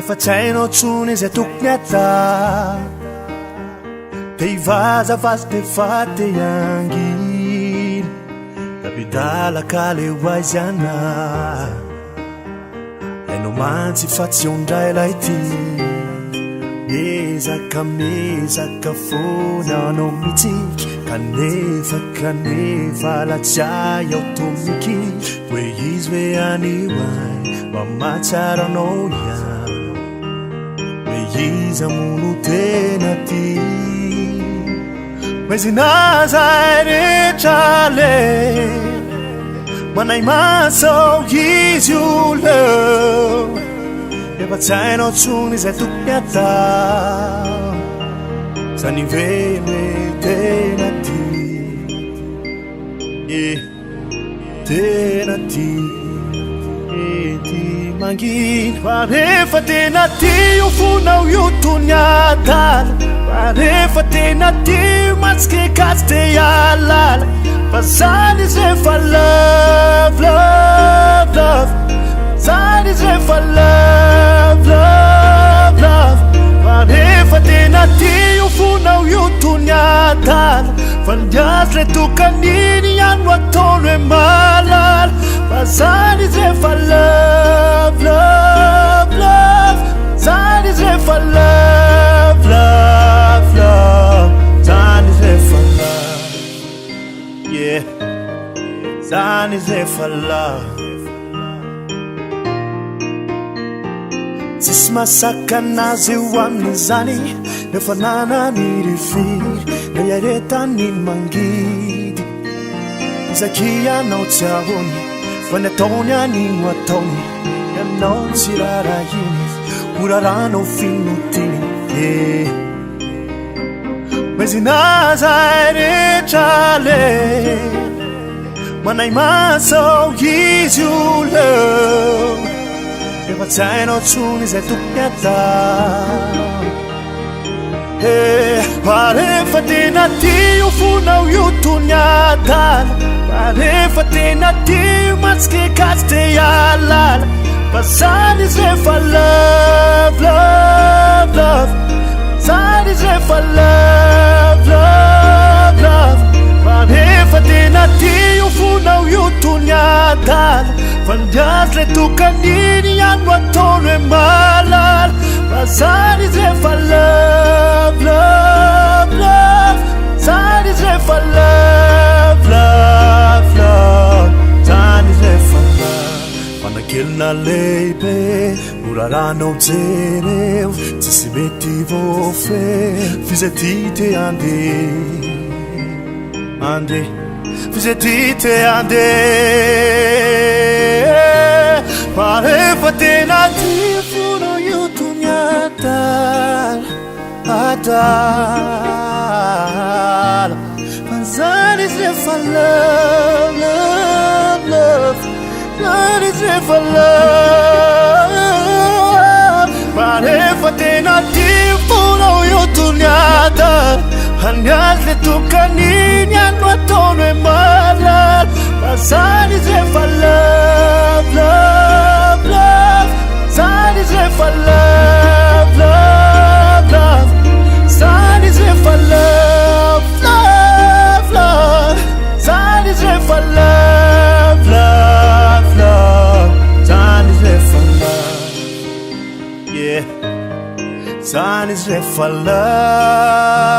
nefa tsy hainao tsony izay tokony ata te hivazavazy te fate anginy dabidalaka leo aizy ana hainao mantsy fa tsy ondray lay ty mezaka fona anao mitsy kanefa latsiay ao tomiky hoe izy hoe anioay mamatsara anao ihany hoe izy amono tena ty mezinazy rehetra le manay masao izy oleo efa tsy hainao tsony izay tokony atao zany velo hoe tena ty tena ty manginy fa rehefa tena ty io fonao io tony adala fa rehefa tena ty io matsikekasy te alala fa zany izy rehefa love zany izy rehefa love fa rehefa tena ty io fonao io tony adala fa ndiazy le tokaniny ihany no ataony hoe malala fa zany izy rehefa love zany izy rehefa love zany izy rehefa love yeah zany izy rehefa love tsisy masaka anazy eo aminy zany nefa nanany rifiry na iaretany mangidy izakianao tsy ahony fa ny ataony anino ataony ianao tsy rarahiny oraranao finotiny mezinazy rehetra le manay masao izy oleo efa tsy hainao tsony izay tokony atao fa rehefa tena ty io fonao io tony adala fa rehefa tena ty io matsikekasy te alala fa zany izy rehefa love zany izy rehefa love fa rehefa tena ty io fonao io tony adala fa ndiazy le tokaniny ihany no ataony hoe malala fa zany izy rehefa love zany izy rehefa love zany izy rehefa love fanakelina lehibe oraranao jereo tsisy mety vofe fizay ty te ande fizay ty te ande fa rehefa tena ty fonao io tony adala fa zany izy rehefa love zany izy rehefa love fa rehefa tena ty fonao io tony adala anyazy le tokaniny ihany no ataony hoe malala fa zany izy rehefa love zany izy rehefa love zany izy rehefa love zany izy rehefa love zany izy rehefa love yeah zany izy rehefa love